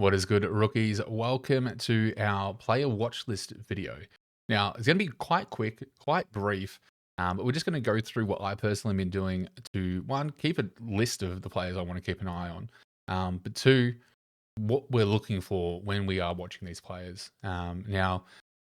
What is good, rookies? Welcome to our player watch list video. Now, it's going to be quite quick, quite brief, but we're just going to go through what I personally been doing to, one, keep a list of the players I want to keep an eye on, but two, what we're looking for when we are watching these players. Now,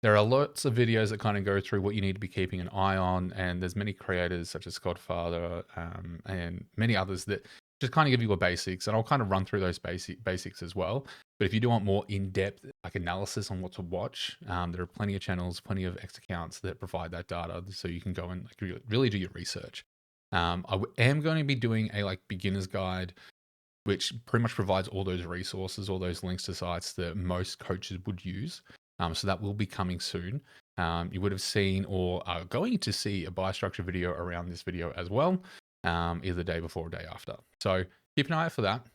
there are lots of videos that kind of go through what you need to be keeping an eye on, and there's many creators such as Godfather and many others that just kind of give you a basics, and I'll kind of run through those basics as well. But if you do want more in-depth like analysis on what to watch, there are plenty of channels, plenty of X accounts that provide that data, so you can go and like really do your research. Am going to be doing a like beginner's guide, which pretty much provides all those resources, all those links to sites that most coaches would use. So that will be coming soon. You would have seen or are going to see a buy structure video around this video as well, either day before or day after. So keep an eye out for that.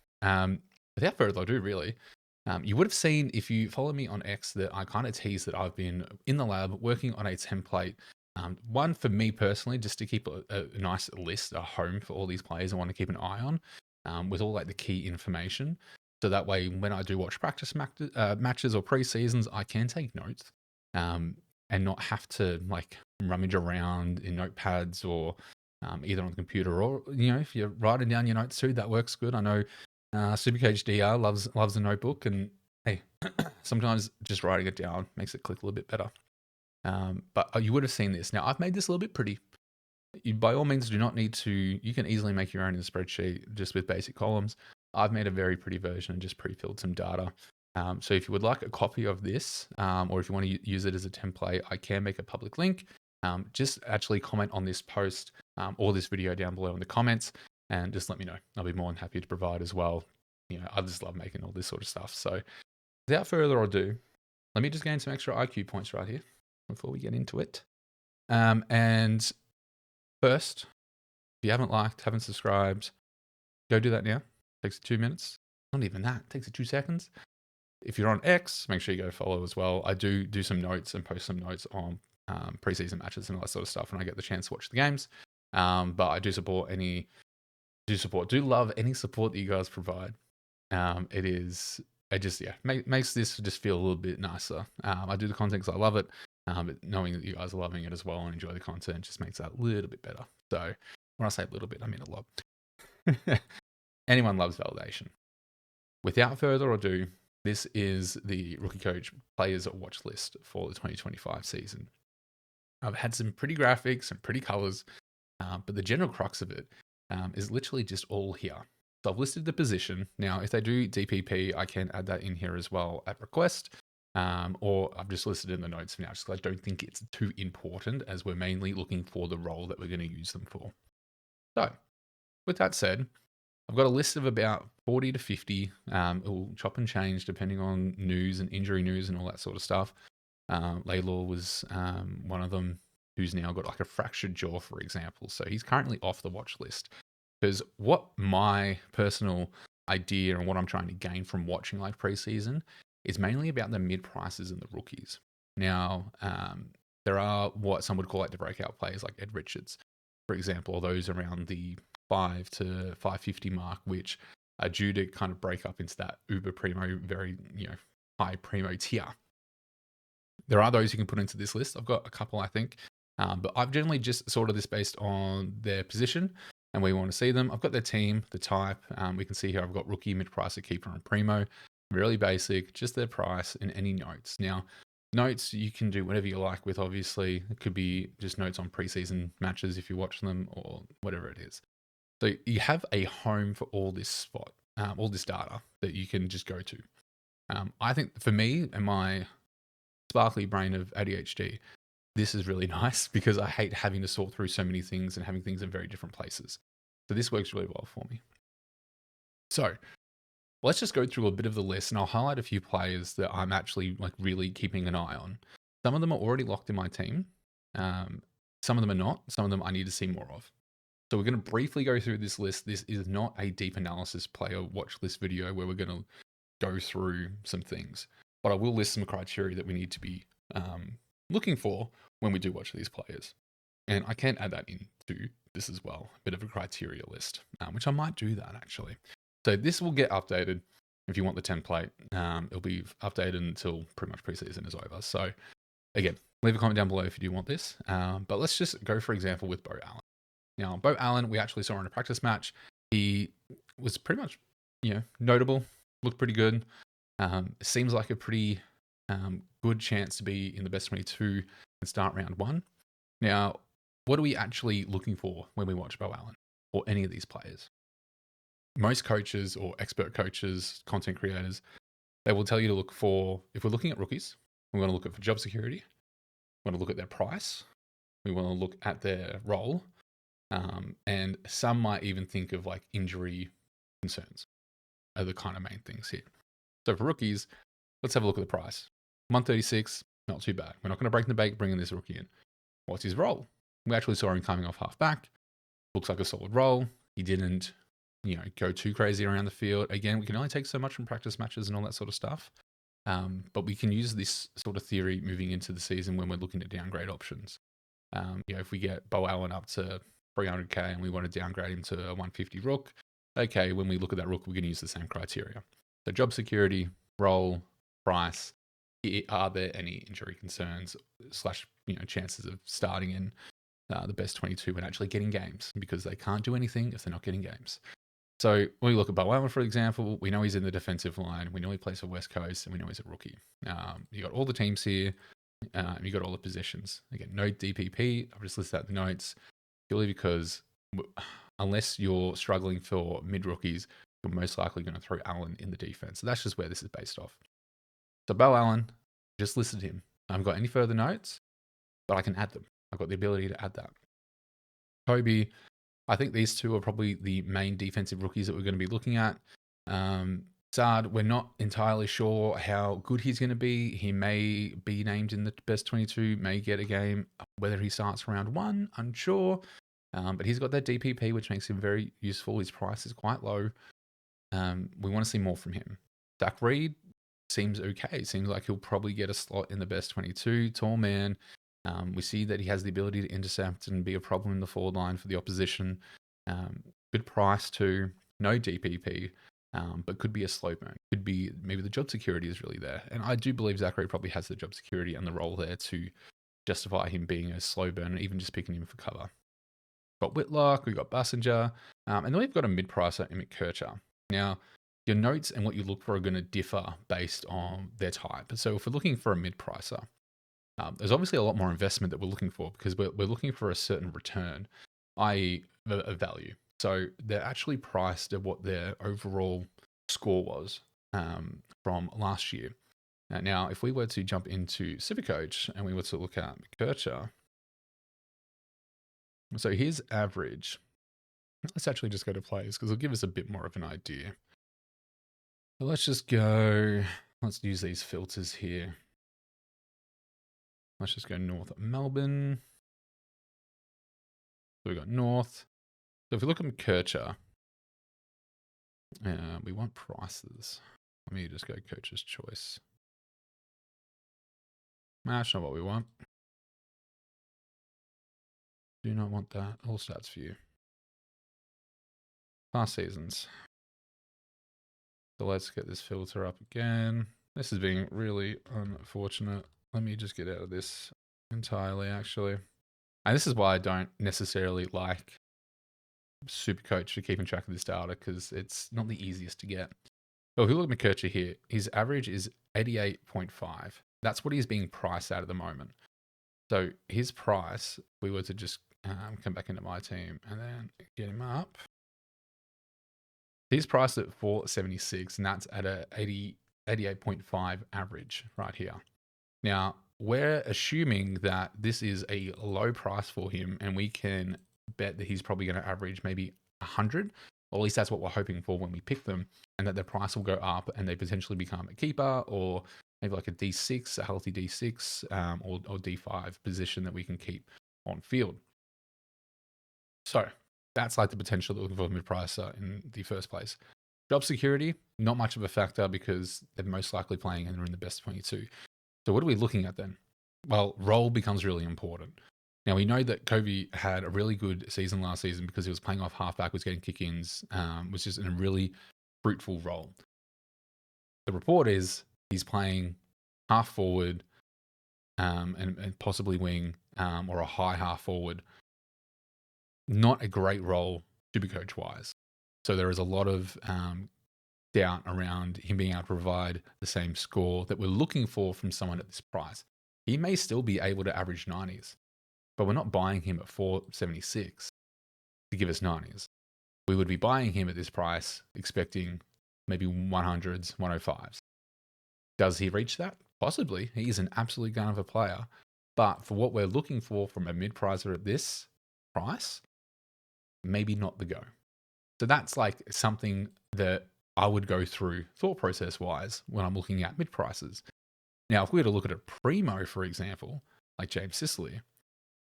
Without further ado, really, you would have seen if you follow me on X that I kind of teased that I've been in the lab working on a template. One for me personally, just to keep a nice list, a home for all these players I want to keep an eye on, with all like the key information. So that way, when I do watch practice matches or pre-seasons, I can take notes and not have to like rummage around in notepads or either on the computer or, if you're writing down your notes too, that works good. I know Supercoach DR loves a notebook, and hey, sometimes just writing it down makes it click a little bit better. But you would have seen this. Now, I've made this a little bit pretty. You, by all means, do not need to. You can easily make your own in a spreadsheet just with basic columns. I've made a very pretty version and just pre-filled some data. So if you would like a copy of this, or if you want to use it as a template, I can make a public link. Just actually comment on this post or this video down below in the comments, and just let me know. I'll be more than happy to provide as well. I just love making all this sort of stuff. So without further ado, let me just gain some extra IQ points right here before we get into it. And first, if you haven't liked, haven't subscribed, go do that now. Takes 2 minutes. Not even that. It takes 2 seconds. If you're on X, make sure you go follow as well. I do some notes and post some notes on preseason matches and all that sort of stuff when I get the chance to watch the games. But I do love any support that you guys provide. Makes this just feel a little bit nicer. I do the content because I love it. But knowing that you guys are loving it as well and enjoy the content just makes that a little bit better. So when I say a little bit, I mean a lot. Anyone loves validation. Without further ado, this is the Rookie Coach Players Watch List for the 2025 season. I've had some pretty graphics, some pretty colors, but the general crux of it is literally just all here. So I've listed the position. Now, if they do DPP, I can add that in here as well at request, or I've just listed in the notes for now, just because I don't think it's too important as we're mainly looking for the role that we're going to use them for. So with that said, I've got a list of about 40 to 50. It will chop and change depending on news and injury news and all that sort of stuff. Laidlaw was one of them who's now got like a fractured jaw, for example. So he's currently off the watch list. Because what my personal idea and what I'm trying to gain from watching like preseason is mainly about the mid prices and the rookies. Now, there are what some would call like the breakout players like Ed Richards, for example, or those around the 5 to 550 mark, which are due to kind of break up into that uber primo, very high primo tier. There are those you can put into this list. I've got a couple, I think, but I've generally just sorted this based on their position and where you want to see them. I've got their team, the type. We can see here I've got rookie, mid price, keeper, and primo. Really basic, just their price and any notes. Now, notes you can do whatever you like with. Obviously, it could be just notes on preseason matches if you watch them or whatever it is. So you have a home for all this all this data that you can just go to. I think for me and my sparkly brain of ADHD, this is really nice because I hate having to sort through so many things and having things in very different places. So this works really well for me. So let's just go through a bit of the list and I'll highlight a few players that I'm actually like really keeping an eye on. Some of them are already locked in my team. Some of them are not. Some of them I need to see more of. So we're going to briefly go through this list. This is not a deep analysis player watch list video where we're going to go through some things, but I will list some criteria that we need to be looking for when we do watch these players. And I can add that into this as well, a bit of a criteria list, which I might do that actually. So this will get updated If you want the template, it'll be updated until pretty much preseason is over. So again, leave a comment down below if you do want this. But let's just go for example with Bo Allen. Now, Bo Allen, we actually saw in a practice match. He was pretty much, notable, looked pretty good. Seems like a pretty good chance to be in the best 22 and start round 1. Now, what are we actually looking for when we watch Bo Allen or any of these players? Most coaches or expert coaches, content creators, they will tell you to look for, if we're looking at rookies, we want to look at for job security, we want to look at their price, we want to look at their role, and some might even think of like injury concerns are the kind of main things here. So for rookies, let's have a look at the price. 136, not too bad. We're not going to break the bank bringing this rookie in. What's his role? We actually saw him coming off half back. Looks like a solid role. He didn't, go too crazy around the field. Again, we can only take so much from practice matches and all that sort of stuff. But we can use this sort of theory moving into the season when we're looking at downgrade options. If we get Bo Allen up to 300k and we want to downgrade him to a 150 rook, okay, when we look at that rook, we're going to use the same criteria. So job security, role, price. Are there any injury concerns / chances of starting in the best 22 and actually getting games, because they can't do anything if they're not getting games. So when we look at Bo Allen, for example, we know he's in the defensive line. We know he plays for West Coast, and we know he's a rookie. You got all the teams here. You got all the positions. Again, no DPP. I've just listed out the notes purely because unless you're struggling for mid rookies, you're most likely going to throw Allen in the defense. So that's just where this is based off. So Bo Allen, just listed him. I haven't got any further notes, but I can add them. I've got the ability to add that. Kobe, I think these two are probably the main defensive rookies that we're going to be looking at. Saad, we're not entirely sure how good he's going to be. He may be named in the best 22, may get a game. Whether he starts round 1, unsure. But he's got that DPP, which makes him very useful. His price is quite low. We want to see more from him. Zach Reed seems okay. Seems like he'll probably get a slot in the best 22. Tall man. We see that he has the ability to intercept and be a problem in the forward line for the opposition. Good price too. No DPP, but could be a slow burn. Could be maybe the job security is really there. And I do believe Zachary probably has the job security and the role there to justify him being a slow burn and even just picking him for cover. We've got Whitlock, we've got Bassinger, and then we've got a mid-pricer in McKercher. Now, your notes and what you look for are going to differ based on their type. So if we're looking for a mid-pricer, there's obviously a lot more investment that we're looking for because we're looking for a certain return, i.e. a value. So they're actually priced at what their overall score was from last year. Now, if we were to jump into Supercoach and we were to look at McKercher, so his average, let's actually just go to players because it'll give us a bit more of an idea. So let's just go, let's use these filters here. Let's just go north of Melbourne. So we got north. So if we look at McKercher, we want prices. Let me just go coach's choice. That's not what we want. Do not want that. All stats view. Past seasons. So let's get this filter up again. This is being really unfortunate. Let me just get out of this entirely, actually. And this is why I don't necessarily like Supercoach for keeping track of this data, because it's not the easiest to get. But if you look at McKercher here, his average is 88.5. That's what he's being priced at the moment. So his price, if we were to just come back into my team and then get him up, he's priced at 476, and that's at a 88.5 average right here. Now, we're assuming that this is a low price for him, and we can bet that he's probably going to average maybe 100, or at least that's what we're hoping for when we pick them, and that their price will go up and they potentially become a keeper, or maybe like a D6, a healthy D6, or D5 position that we can keep on field. So that's like the potential that we're looking for mid-pricer in the first place. Job security, not much of a factor because they're most likely playing and they're in the best 22. So what are we looking at then? Well, role becomes really important. Now, we know that Kobe had a really good season last season because he was playing off halfback, was getting kick-ins, was just in a really fruitful role. The report is he's playing half forward and possibly wing or a high half forward. Not a great role Supercoach wise. So there is a lot of doubt around him being able to provide the same score that we're looking for from someone at this price. He may still be able to average 90s, but we're not buying him at 476 to give us 90s. We would be buying him at this price expecting maybe 100s, 105s. Does he reach that? Possibly. He is an absolute gun of a player. But for what we're looking for from a mid-pricer at this price, maybe not the go. So that's like something that I would go through thought process wise when I'm looking at mid prices. Now, if we were to look at a primo, for example, like James Sicily,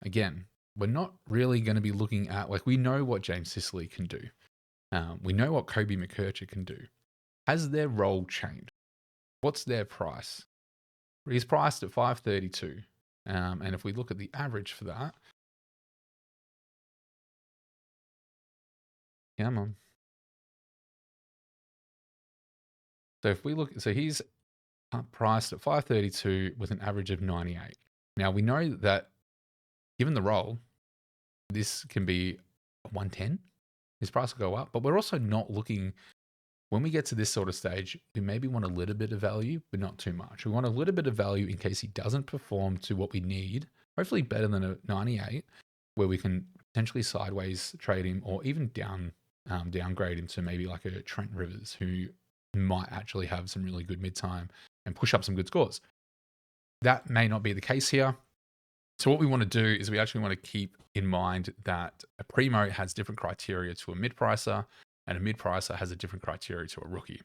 again, we're not really going to be looking at, like, we know what James Sicily can do. We know what Kobe McKercher can do. Has their role changed? What's their price? He's priced at 532. And if we look at the average for that, come on. So if we look, so he's priced at 532 with an average of 98. Now we know that given the role, this can be 110. His price will go up, but we're also not looking, when we get to this sort of stage, we maybe want a little bit of value, but not too much. We want a little bit of value in case he doesn't perform to what we need, hopefully better than a 98, where we can potentially sideways trade him or even downgrade him to maybe like a Trent Rivers, who might actually have some really good mid-time and push up some good scores. That may not be the case here. So what we want to do is we actually want to keep in mind that a primo has different criteria to a mid-pricer, and a mid-pricer has a different criteria to a rookie.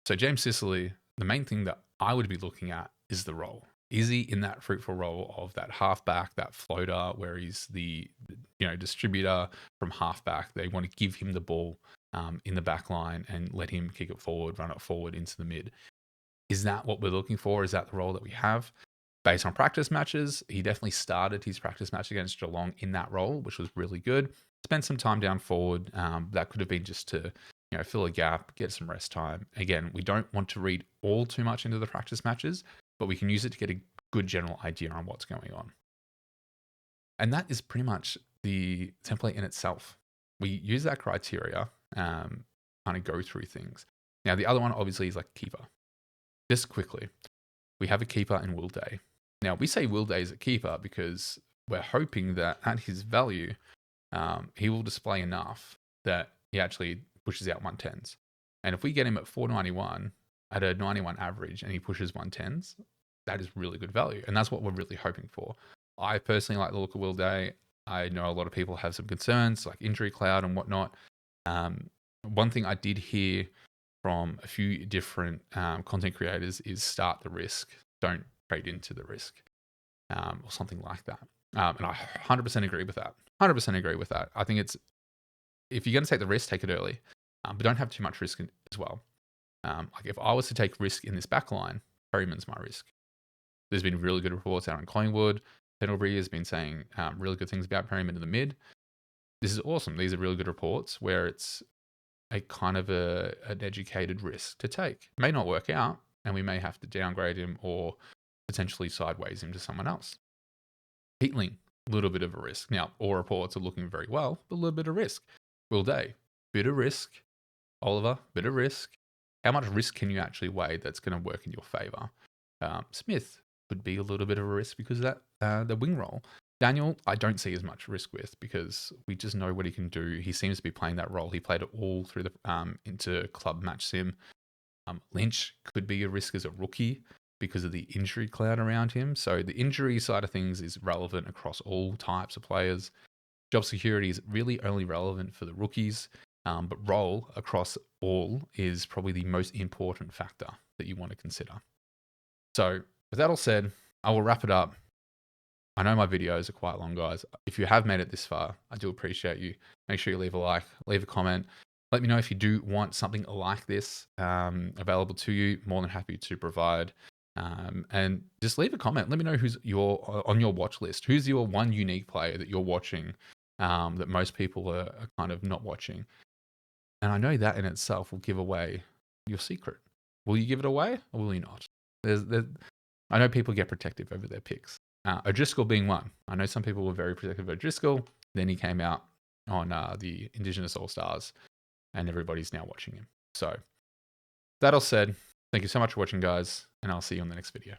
So James Sicily, the main thing that I would be looking at is the role. Is he in that fruitful role of that halfback, that floater, where he's the distributor from halfback? They want to give him the ball in the back line and let him kick it forward, run it forward into the mid. Is that what we're looking for? Is that the role that we have? Based on practice matches, he definitely started his practice match against Geelong in that role, which was really good. Spent some time down forward. That could have been just to fill a gap, get some rest time. Again, we don't want to read all too much into the practice matches, but we can use it to get a good general idea on what's going on. And that is pretty much the template in itself. We use that criteria, kind of go through things. Now, the other one obviously is like keeper. Just quickly, we have a keeper in Will Day. Now, we say Will Day is a keeper because we're hoping that at his value, he will display enough that he actually pushes out 110s. And if we get him at 491 at a 91 average and he pushes 110s, that is really good value. And that's what we're really hoping for. I personally like the look of Will Day. I know a lot of people have some concerns like injury cloud and whatnot. One thing I did hear from a few different content creators is start the risk, don't trade into the risk, or something like that. And I 100% agree with that. 100% agree with that. I think it's, if you're going to take the risk, take it early, but don't have too much risk as well. Like if I was to take risk in this back line, Perryman's my risk. There's been really good reports out on Collingwood. Pendlebury has been saying really good things about Perryman in the mid. This is awesome. These are really good reports where it's a kind of an educated risk to take. It may not work out, and we may have to downgrade him or potentially sideways him to someone else. Heatling, a little bit of a risk. Now, all reports are looking very well, but a little bit of risk. Will Day, bit of risk. Oliver, bit of risk. How much risk can you actually weigh that's going to work in your favour? Smith could be a little bit of a risk because of that the wing role. Daniel, I don't see as much risk with because we just know what he can do. He seems to be playing that role. He played it all through the into club match sim. Lynch could be a risk as a rookie because of the injury cloud around him. So the injury side of things is relevant across all types of players. Job security is really only relevant for the rookies, but role across all is probably the most important factor that you want to consider. So with that all said, I will wrap it up. I know my videos are quite long, guys. If you have made it this far, I do appreciate you. Make sure you leave a like, leave a comment. Let me know if you do want something like this available to you. More than happy to provide. And just leave a comment. Let me know who's on your watch list. Who's your one unique player that you're watching that most people are kind of not watching. And I know that in itself will give away your secret. Will you give it away or will you not? I know people get protective over their picks. O'Driscoll being one. I know some people were very protective of O'Driscoll. Then he came out on the Indigenous All-Stars and everybody's now watching him. So that all said, thank you so much for watching, guys, and I'll see you on the next video.